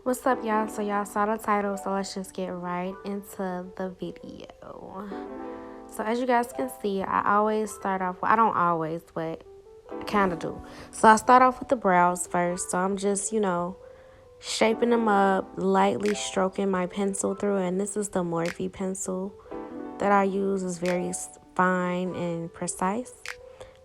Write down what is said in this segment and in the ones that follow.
What's up, y'all? So y'all saw the title, so let's just get right into the video. So as you guys can see, I always start off, well, I don't always, but I kind of do. So I start off with the brows first. So I'm just, shaping them up, lightly stroking my pencil through. And this is the Morphe pencil that I use. It's very fine and precise.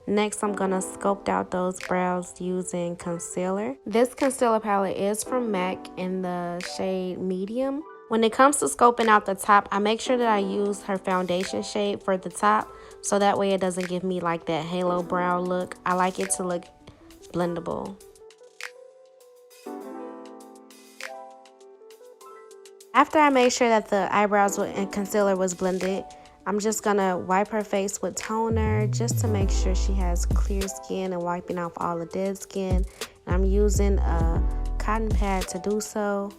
Next, I'm going to sculpt out those brows using concealer. This concealer palette is from MAC in the shade Medium. When it comes to scoping out the top, I make sure that I use her foundation shade for the top, so that way it doesn't give me like that halo brow look. I like it to look blendable. After I made sure that the eyebrows and concealer was blended, I'm just gonna wipe her face with toner just to make sure she has clear skin and wiping off all the dead skin. And I'm using a cotton pad to do so.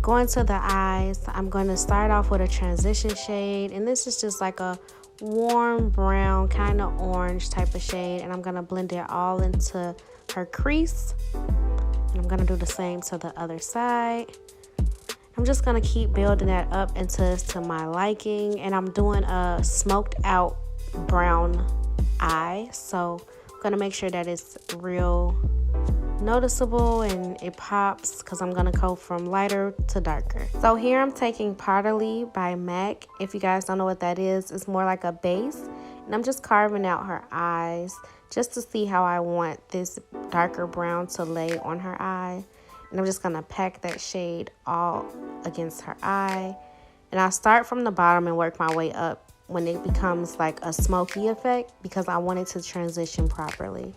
Going to the eyes, I'm going to start off with a transition shade, and this is just like a warm brown, kind of orange type of shade, and I'm going to blend it all into her crease. And I'm going to do the same to the other side. I'm just going to keep building that up until it's to my liking, and I'm doing a smoked out brown eye, so I'm going to make sure that it's real noticeable and it pops, because I'm gonna go from lighter to darker. So here I'm taking Potterly by MAC. If you guys don't know what that is, it's more like a base, and I'm just carving out her eyes just to see how I want this darker brown to lay on her eye. And I'm just gonna pack that shade all against her eye, and I start from the bottom and work my way up when it becomes like a smoky effect, because I want it to transition properly.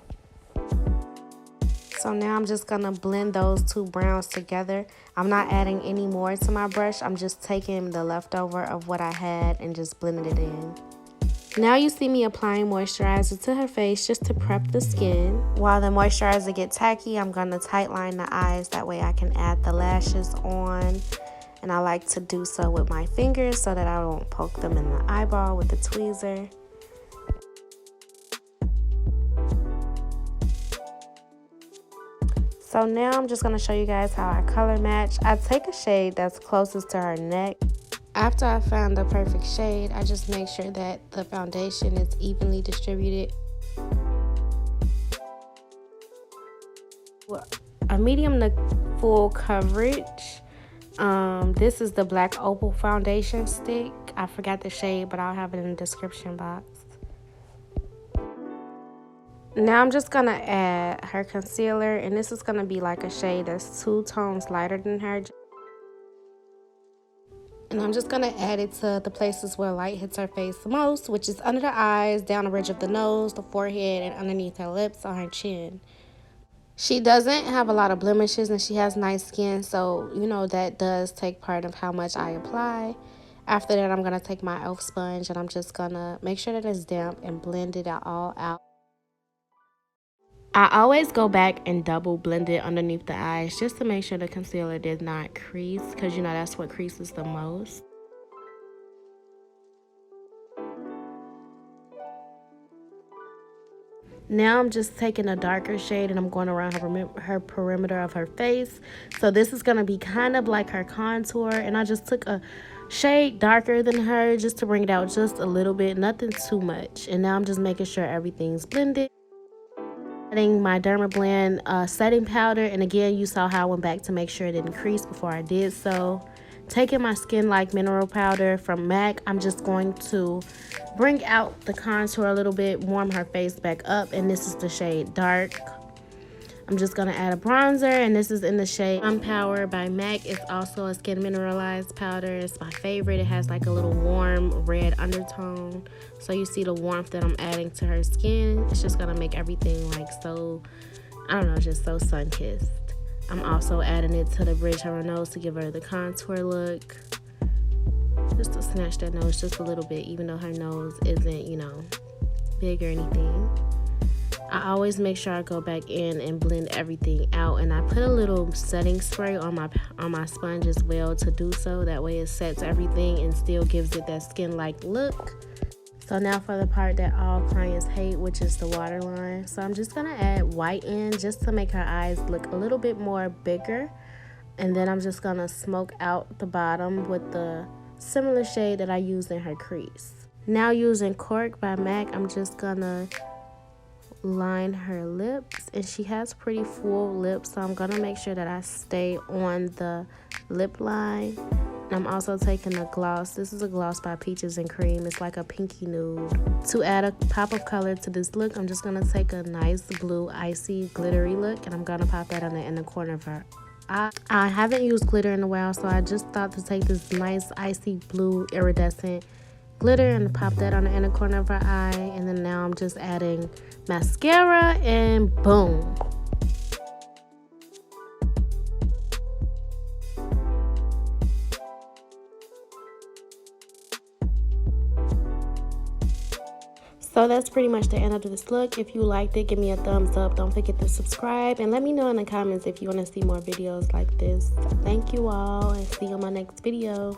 So now I'm just going to blend those two browns together. I'm not adding any more to my brush. I'm just taking the leftover of what I had and just blending it in. Now you see me applying moisturizer to her face just to prep the skin. While the moisturizer gets tacky, I'm going to tightline the eyes. That way I can add the lashes on. And I like to do so with my fingers so that I don't poke them in the eyeball with the tweezer. So now I'm just going to show you guys how I color match. I take a shade that's closest to her neck. After I found the perfect shade, I just make sure that the foundation is evenly distributed. A medium to full coverage. This is the black Opal foundation stick. I forgot the shade, but I'll have it in the description box. Now I'm just going to add her concealer, and this is going to be like a shade that's 2 tones lighter than her. And I'm just going to add it to the places where light hits her face the most, which is under the eyes, down the ridge of the nose, the forehead, and underneath her lips on her chin. She doesn't have a lot of blemishes, and she has nice skin, so that does take part of how much I apply. After that, I'm going to take my e.l.f. sponge, and I'm just going to make sure that it's damp and blend it all out. I always go back and double blend it underneath the eyes just to make sure the concealer did not crease, because that's what creases the most. Now I'm just taking a darker shade and I'm going around her perimeter of her face. So this is going to be kind of like her contour, and I just took a shade darker than her just to bring it out just a little bit, nothing too much. And now I'm just making sure everything's blended. Adding my Dermaplane setting powder, and again, you saw how I went back to make sure it didn't crease before I did so. Taking my Skin Like mineral powder from MAC, I'm just going to bring out the contour a little bit, warm her face back up, and this is the shade Dark. I'm just going to add a bronzer, and this is in the shade Sunpower by MAC. It's also a skin mineralized powder. It's my favorite. It has like a little warm red undertone. So you see the warmth that I'm adding to her skin. It's just going to make everything like so, I don't know, just so sun-kissed. I'm also adding it to the bridge of her nose to give her the contour look. Just to snatch that nose just a little bit, even though her nose isn't, big or anything. I always make sure I go back in and blend everything out, and I put a little setting spray on my sponge as well to do so. That way it sets everything and still gives it that skin-like look. So now for the part that all clients hate, which is the waterline. So I'm just going to add white in just to make her eyes look a little bit more bigger. And then I'm just going to smoke out the bottom with the similar shade that I used in her crease. Now using Cork by MAC, I'm just going to line her lips. And she has pretty full lips, so I'm going to make sure that I stay on the lip line. And I'm also taking a gloss. This is a gloss by Peaches and Cream. It's like a pinky nude. To add a pop of color to this look, I'm just going to take a nice blue icy glittery look, and I'm going to pop that on the inner corner of her eye. I haven't used glitter in a while, so I just thought to take this nice icy blue iridescent glitter and pop that on the inner corner of her eye. And then now I'm just adding mascara, and boom. So that's pretty much the end of this look. If you liked it, give me a thumbs up. Don't forget to subscribe, and let me know in the comments if you want to see more videos like this. Thank you all, and see you on my next video.